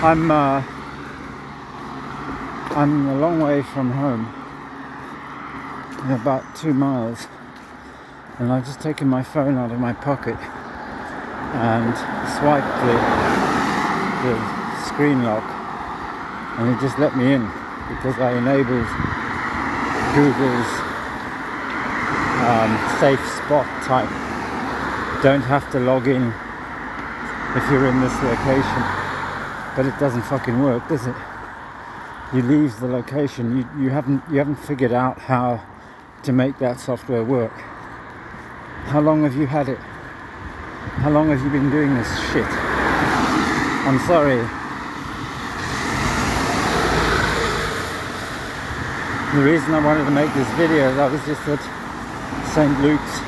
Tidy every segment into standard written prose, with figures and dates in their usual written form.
I'm a long way from home, about 2 miles, and I've just taken my phone out of my pocket and swiped the screen lock, and it just let me in because I enabled Google's safe spot type. Don't have to log in if you're in this location, but it doesn't fucking work, does it? You leave the location. You haven't figured out how to make that software work. How long have you had it? How long have you been doing this shit? I'm sorry. The reason I wanted to make this video is I was just at St. Luke's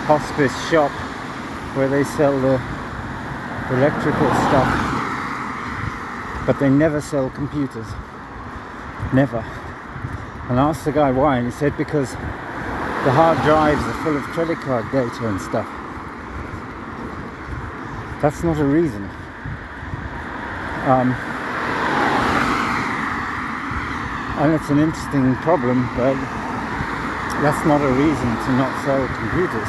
hospice shop where they sell the electrical stuff, but they never sell computers. Never. And I asked the guy why, and he said because the hard drives are full of credit card data and stuff. That's not a reason. And it's an interesting problem, but that's not a reason to not sell computers.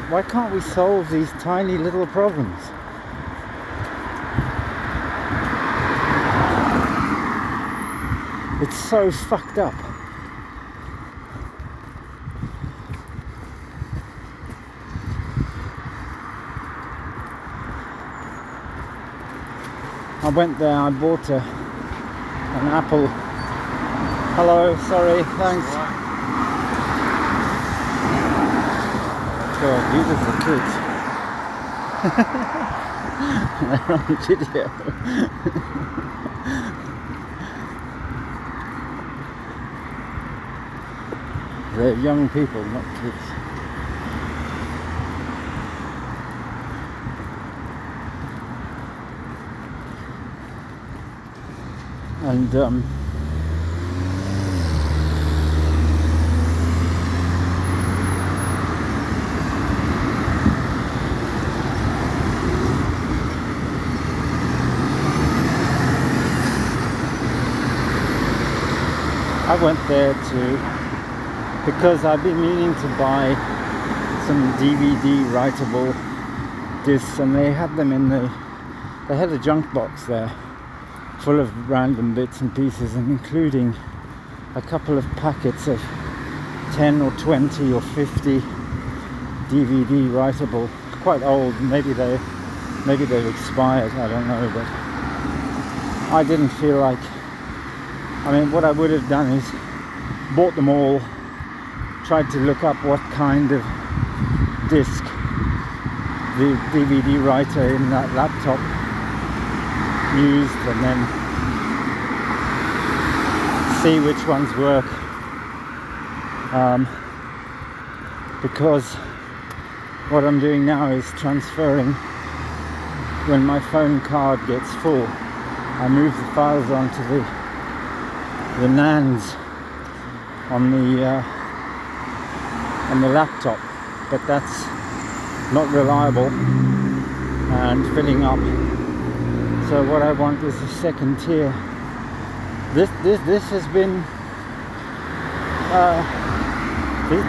Why can't we solve these tiny little problems? It's so fucked up. I went there, I bought an apple. Hello, sorry, thanks. God, these are the kids. They're on video. They're young people, not kids. And I went there because I've been meaning to buy some DVD writable discs, and they had them they had a junk box there full of random bits and pieces, and including a couple of packets of 10 or 20 or 50 DVD writable, quite old, maybe they've expired, I don't know, but I didn't feel like, what I would have done is bought them all, tried to look up what kind of disc the DVD writer in that laptop used, and then see which ones work, because what I'm doing now is transferring. When my phone card gets full, I move the files onto the NANds on the laptop, but that's not reliable and filling up. So what I want is a second tier. This has been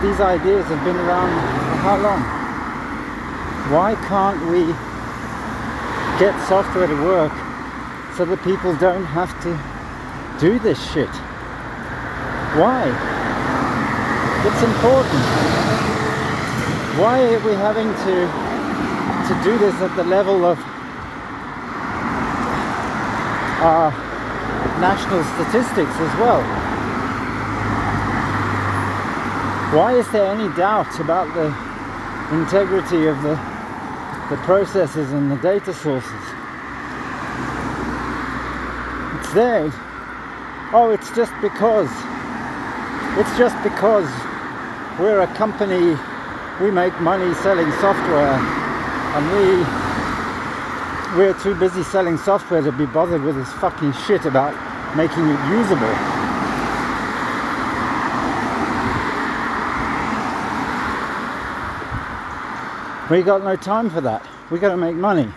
these ideas have been around for how long? Why can't we get software to work so that people don't have to do this shit? Why? It's important. Why are we having to do this at the level of national statistics as well? Why is there any doubt about the integrity of the processes and the data sources? It's there. Oh, it's just because we're a company, we make money selling software, and we're too busy selling software to be bothered with this fucking shit about making it usable. We got no time for that. We got to make money.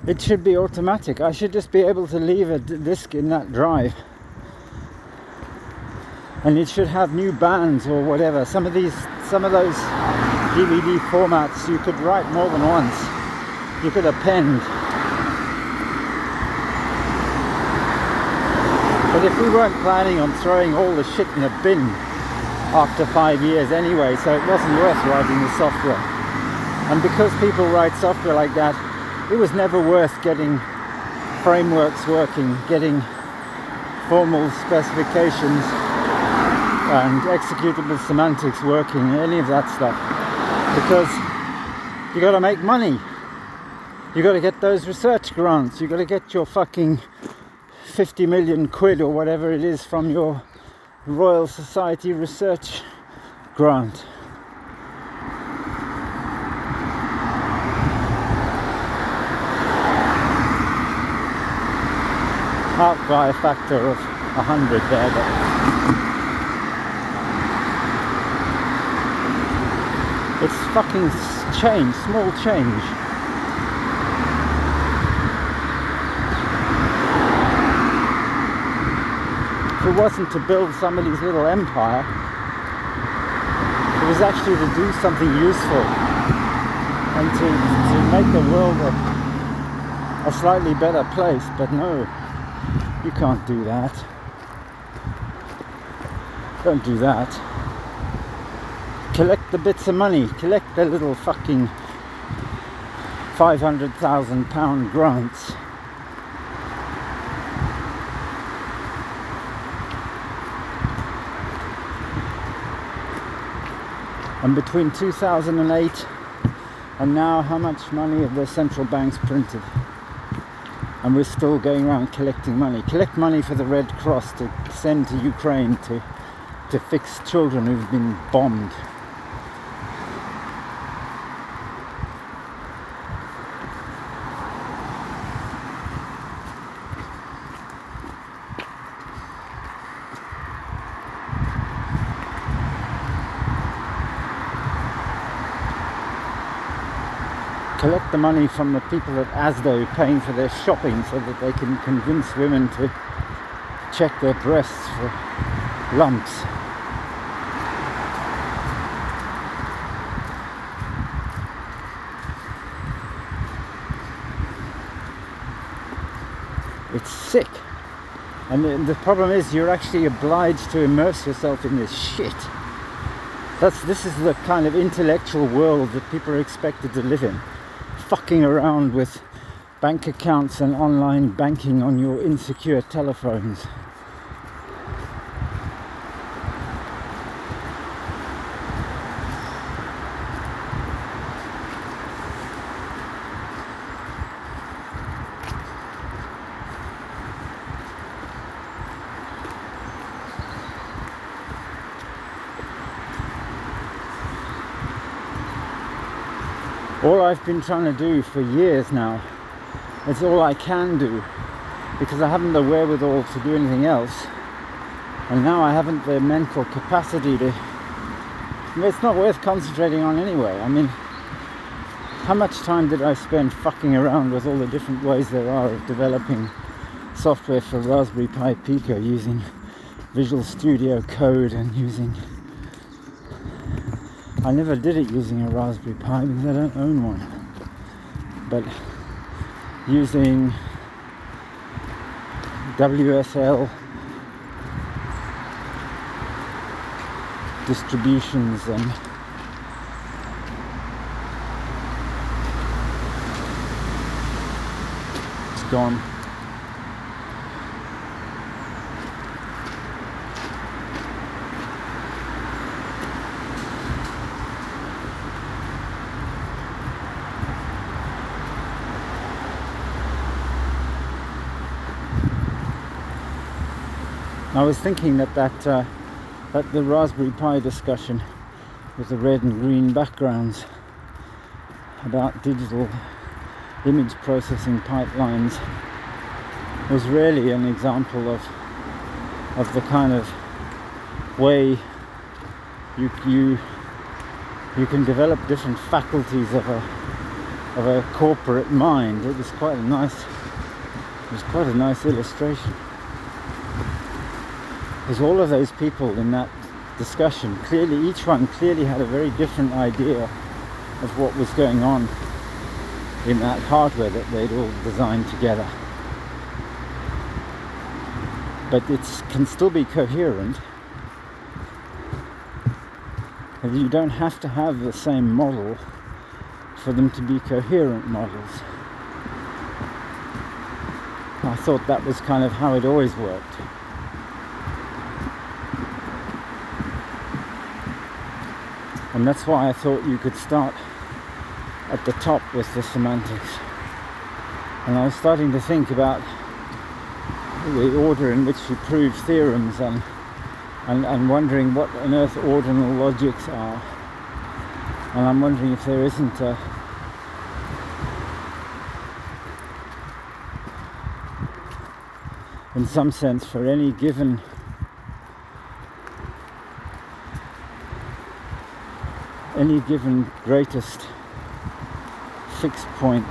It should be automatic. I should just be able to leave a disc in that drive. And it should have new bands or whatever. Some of those DVD formats you could write more than once. You could append. But if we weren't planning on throwing all the shit in a bin after 5 years anyway, so it wasn't worth writing the software. And because people write software like that, it was never worth getting frameworks working, getting formal specifications and executable semantics working, any of that stuff, because you got to make money. You got to get those research grants. You got to get your fucking 50 million quid or whatever it is from your Royal Society research grant. Out by a factor of 100 there, but it's fucking change, small change. If it wasn't to build somebody's little empire, it was actually to do something useful and to make the world a slightly better place, but no. You can't do that. Don't do that. Collect the bits of money. Collect the little fucking £500,000 grants. And between 2008 and now, how much money have the central banks printed? And we're still going around collecting money. Collect money for the Red Cross to send to Ukraine to fix children who've been bombed. Collect the money from the people at ASDO paying for their shopping so that they can convince women to check their breasts for lumps. It's sick. And the problem is you're actually obliged to immerse yourself in this shit. This is the kind of intellectual world that people are expected to live in. Fucking around with bank accounts and online banking on your insecure telephones. All I've been trying to do for years now, it's all I can do, because I haven't the wherewithal to do anything else, and now I haven't the mental capacity to. It's not worth concentrating on anyway. I mean, how much time did I spend fucking around with all the different ways there are of developing software for Raspberry Pi Pico using Visual Studio Code and using... I never did it using a Raspberry Pi because I don't own one. But using WSL distributions and it's gone. I was thinking that the Raspberry Pi discussion with the red and green backgrounds about digital image processing pipelines was really an example of the kind of way you can develop different faculties of a corporate mind. It was quite a nice illustration. Because all of those people in that discussion, each one clearly had a very different idea of what was going on in that hardware that they'd all designed together. But it can still be coherent. And you don't have to have the same model for them to be coherent models. I thought that was kind of how it always worked. And that's why I thought you could start at the top with the semantics. And I was starting to think about the order in which you prove theorems and wondering what on earth ordinal logics are. And I'm wondering if there isn't in some sense, for any given greatest fixed point,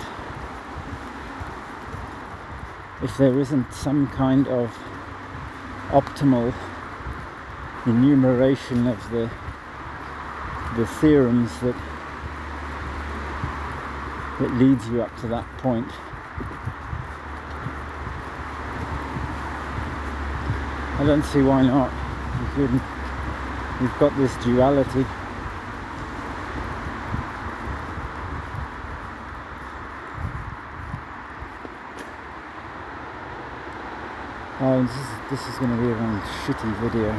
if there isn't some kind of optimal enumeration of the theorems that leads you up to that point. I don't see why not. We've got this duality. Oh, this is going to be a one shitty video.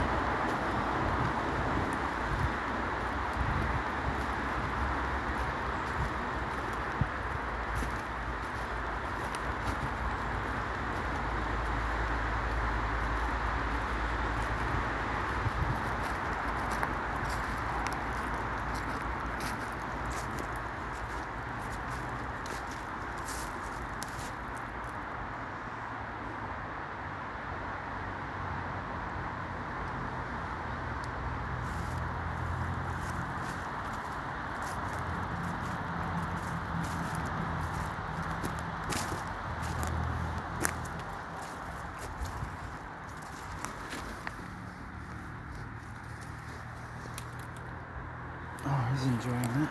Oh, he's enjoying that.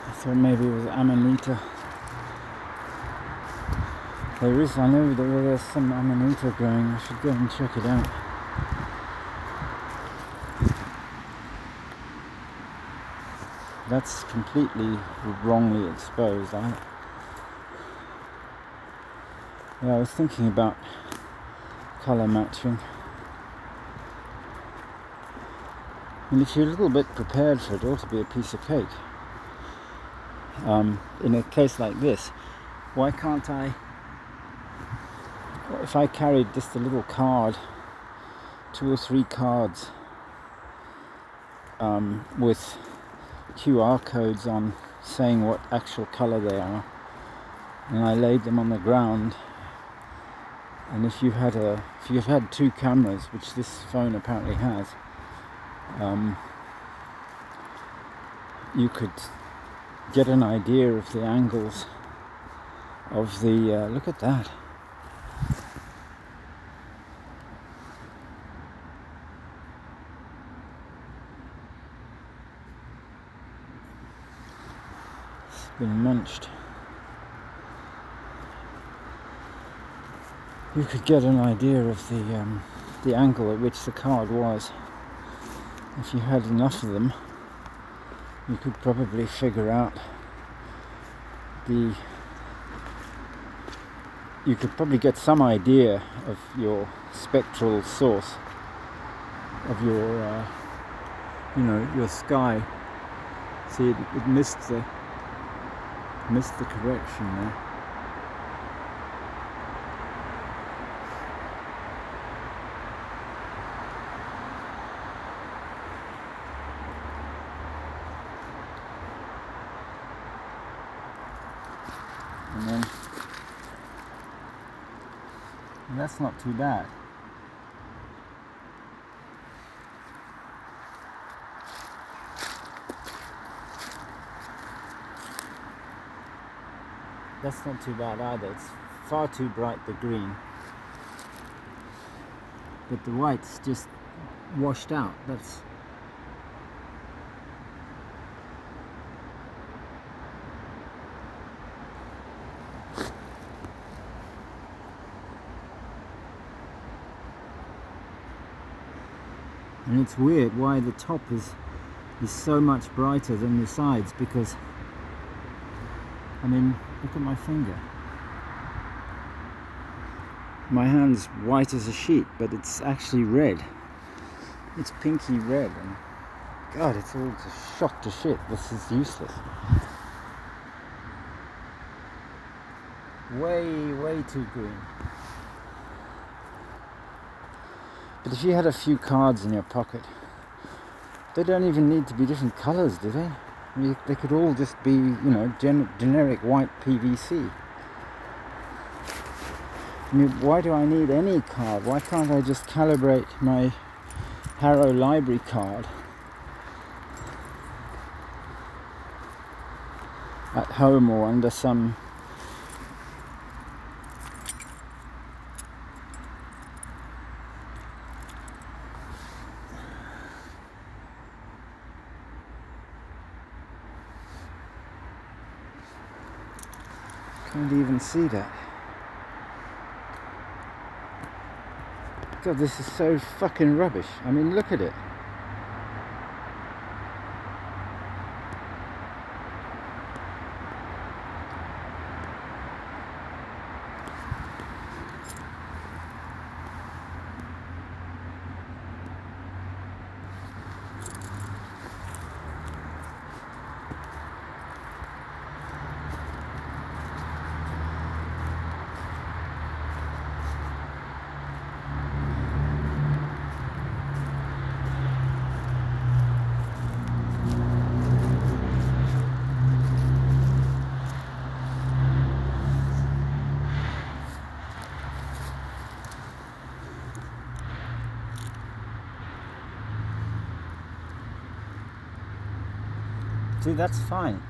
I thought maybe it was Amanita. I know there's some Amanita growing. I should go and check it out. That's completely wrongly exposed. I was thinking about colour matching. And if you're a little bit prepared for it, it ought to be a piece of cake. In a case like this, why can't if I carried just a little card, 2 or 3 cards with QR codes on saying what actual colour they are, and I laid them on the ground, and if you've had 2 cameras, which this phone apparently has, you could get an idea of the angles of the look at that. It's been munched. You could get an idea of the angle at which the card was. If you had enough of them, you could probably figure out you could probably get some idea of your spectral source, of your your sky. See, it missed the correction there. And then that's not too bad. That's not too bad either. It's far too bright, the green. But the white's just washed out. That's and it's weird why the top is so much brighter than the sides, because I mean, look at my finger. My hand's white as a sheet, but it's actually red. It's pinky red, and God, it's all just shot to shit. This is useless. Way too green. But if you had a few cards in your pocket, they don't even need to be different colours, do they? I mean, they could all just be, generic white PVC. I mean, why do I need any card? Why can't I just calibrate my Harrow library card at home or under some can't even see that. God, this is so fucking rubbish. I mean, look at it. See, that's fine.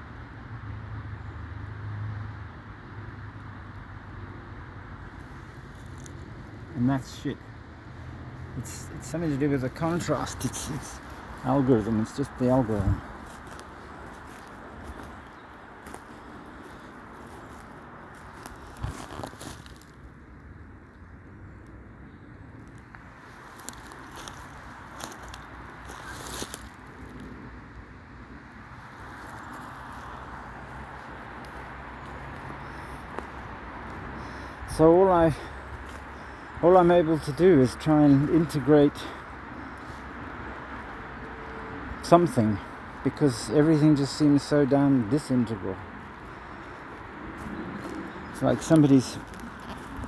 And that's shit. It's something to do with the contrast. It's algorithm. It's just the algorithm. So all I'm able to do is try and integrate something, because everything just seems so damn disintegral. It's like somebody's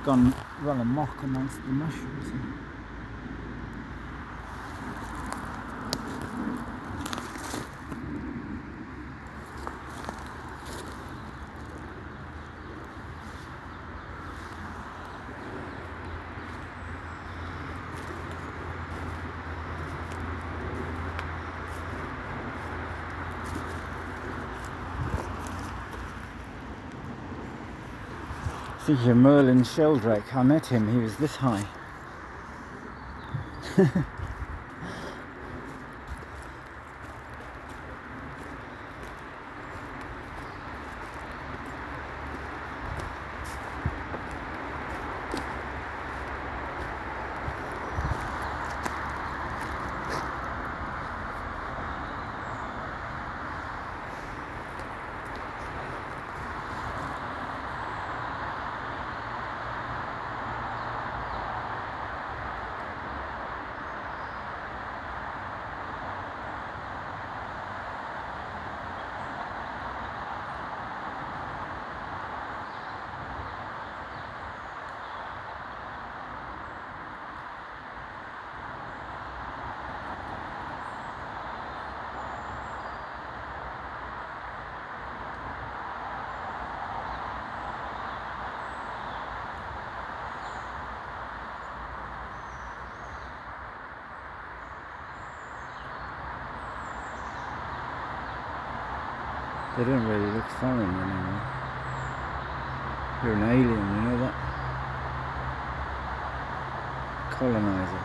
run amok amongst the mushrooms. See here, Merlin sheldrake. I met him, he was this high. They don't really look foreign anymore. You're an alien, you know that? Colonizer.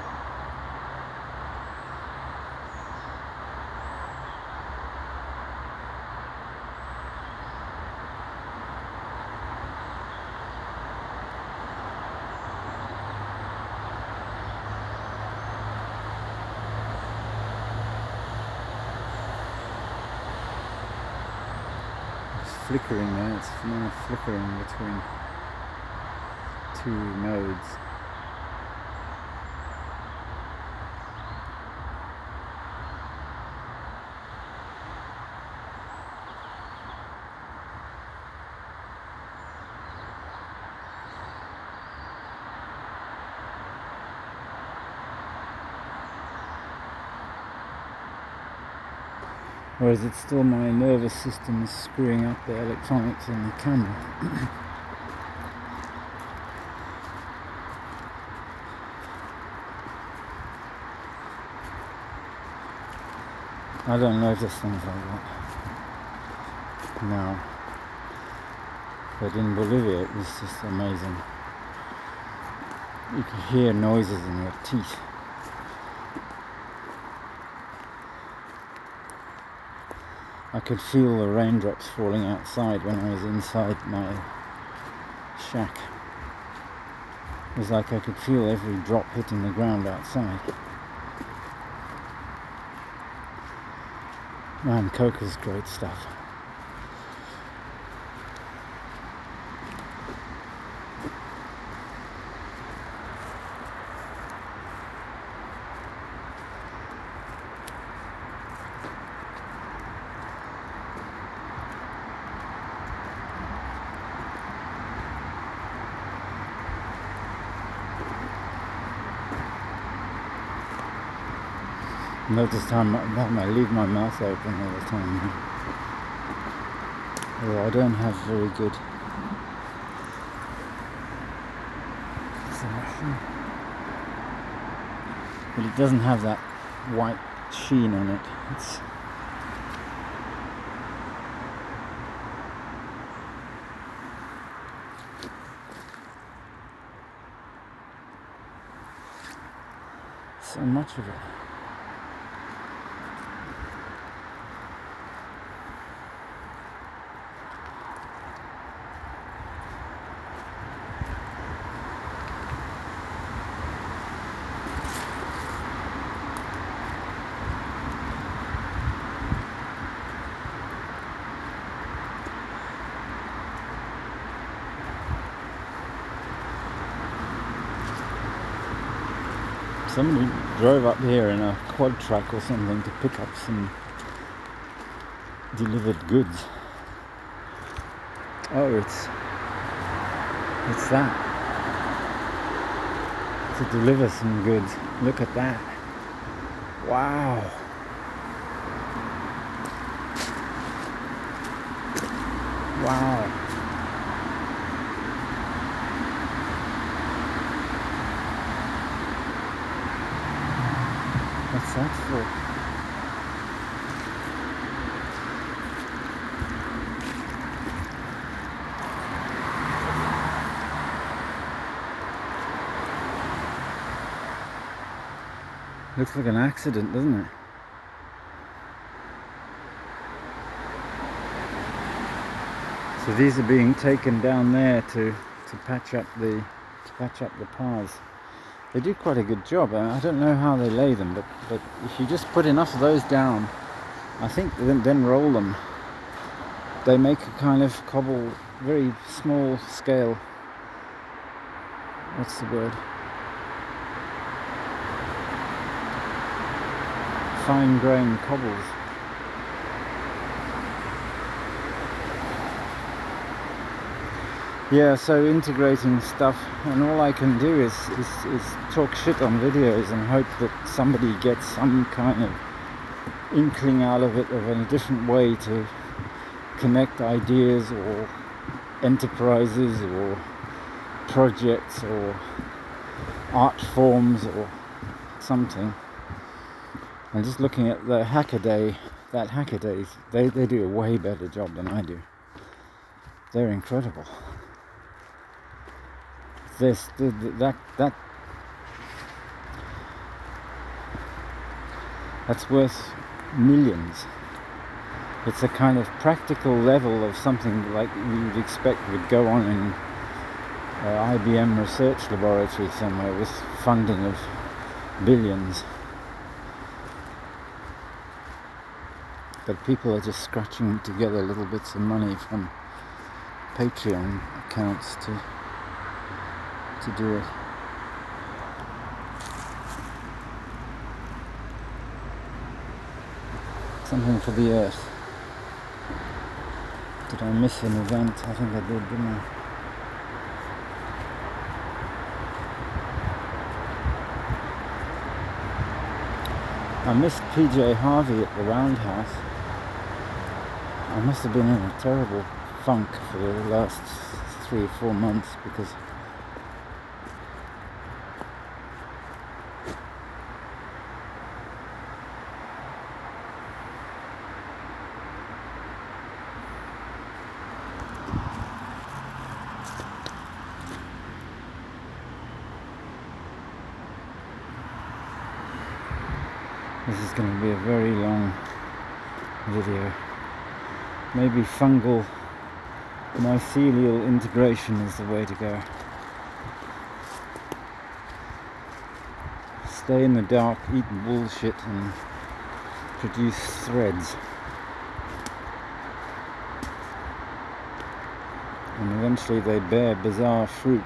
Flickering there, it's now flickering between two modes. Or is it still my nervous system is screwing up the electronics in the camera? I don't notice things like that now. But in Bolivia it was just amazing. You could hear noises in your teeth. I could feel the raindrops falling outside when I was inside my shack. It was like I could feel every drop hitting the ground outside. Man, coca's great stuff. Notice how I leave my mouth open all the time. Although I don't have very good selection. But it doesn't have that white sheen on it. It's so much of it. Somebody drove up here in a quad truck or something to pick up some delivered goods. Oh, it's that. To deliver some goods. Look at that. Wow. Wow. What's that for? Looks like an accident, doesn't it? So these are being taken down there to patch up the paths. They do quite a good job. I don't know how they lay them, but if you just put enough of those down, I think then roll them, they make a kind of cobble, very small scale. What's the word? Fine grained cobbles. Yeah, so integrating stuff, and all I can do is talk shit on videos and hope that somebody gets some kind of inkling out of it of a different way to connect ideas or enterprises or projects or art forms or something. I'm just looking at the Hackaday that Hackaday, they do a way better job than I do. They're incredible. That's worth millions. It's a kind of practical level of something like you'd expect would go on in IBM research laboratory somewhere with funding of billions. But people are just scratching together little bits of money from Patreon accounts to do it. Something for the earth. Did I miss an event? I think I did, didn't I? I missed PJ Harvey at the Roundhouse. I must have been in a terrible funk for the last 3 or 4 months because this is going to be a very long video. Maybe fungal mycelial integration is the way to go. Stay in the dark, eat bullshit and produce threads. And eventually they bear bizarre fruit.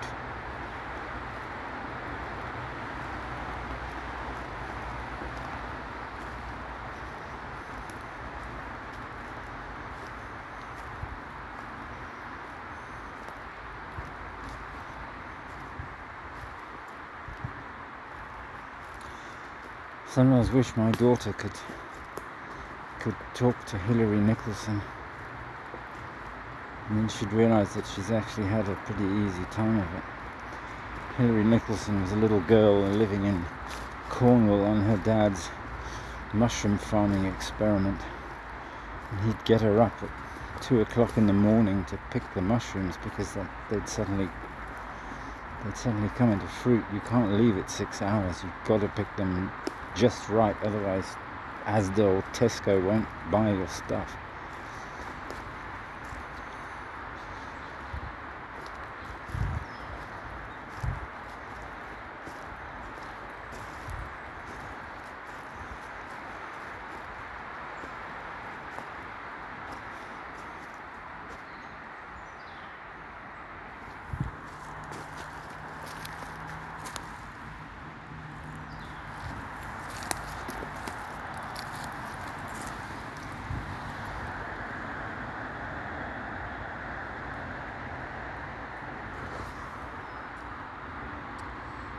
Sometimes wish my daughter could talk to Hillary Nicholson, and then she'd realise that she's actually had a pretty easy time of it. Hillary Nicholson was a little girl living in Cornwall on her dad's mushroom farming experiment, and he'd get her up at 2 o'clock in the morning to pick the mushrooms because they'd suddenly come into fruit. You can't leave it 6 hours. You've got to pick them just right, otherwise Asda or Tesco won't buy your stuff.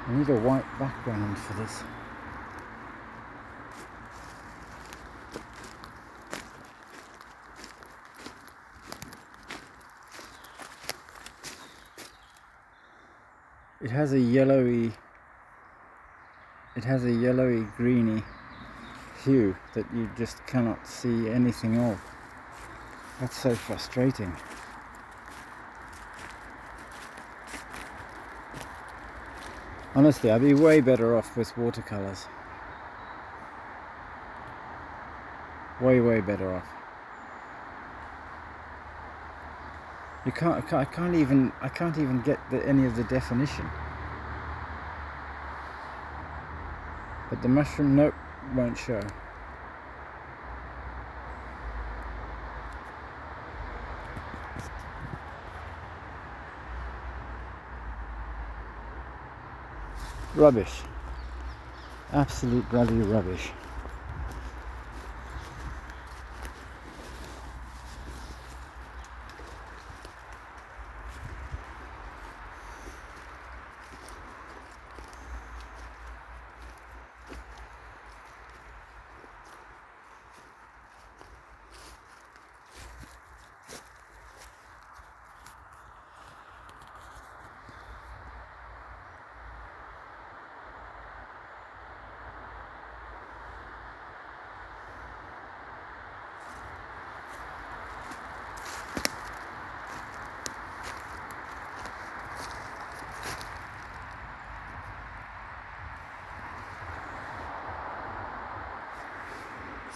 I need a white background for this. It has a yellowy greeny hue that you just cannot see anything of. That's so frustrating. Honestly, I'd be way better off with watercolors. Way better off. I can't even get any of the definition. But the mushroom, nope, won't show. Rubbish. Absolute bloody rubbish.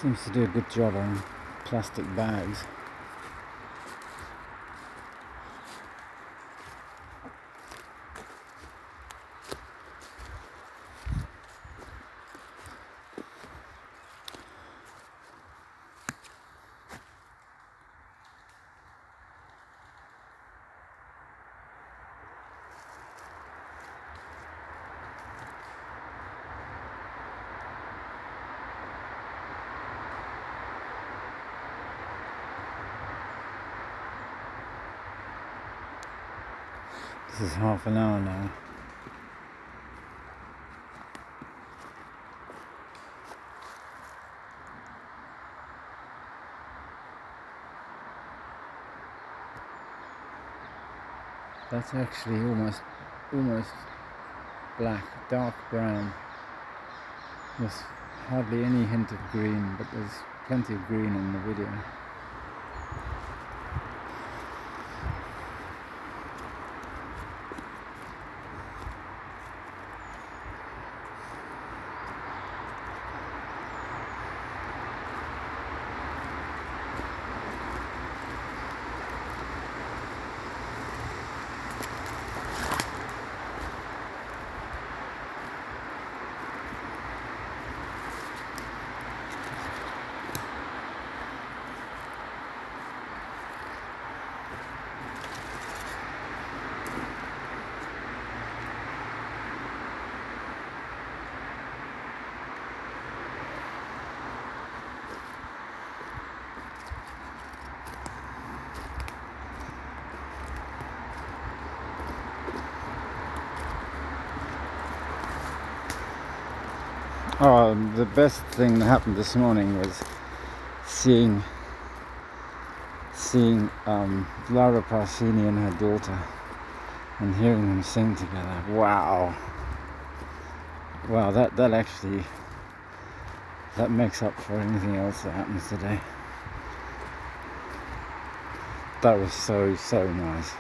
Seems to do a good job on plastic bags. This is half an hour now. That's actually almost black, dark brown. There's hardly any hint of green, but there's plenty of green in the video. Oh, the best thing that happened this morning was seeing Laura Pausini and her daughter and hearing them sing together. Wow, that actually makes up for anything else that happens today. That was so nice.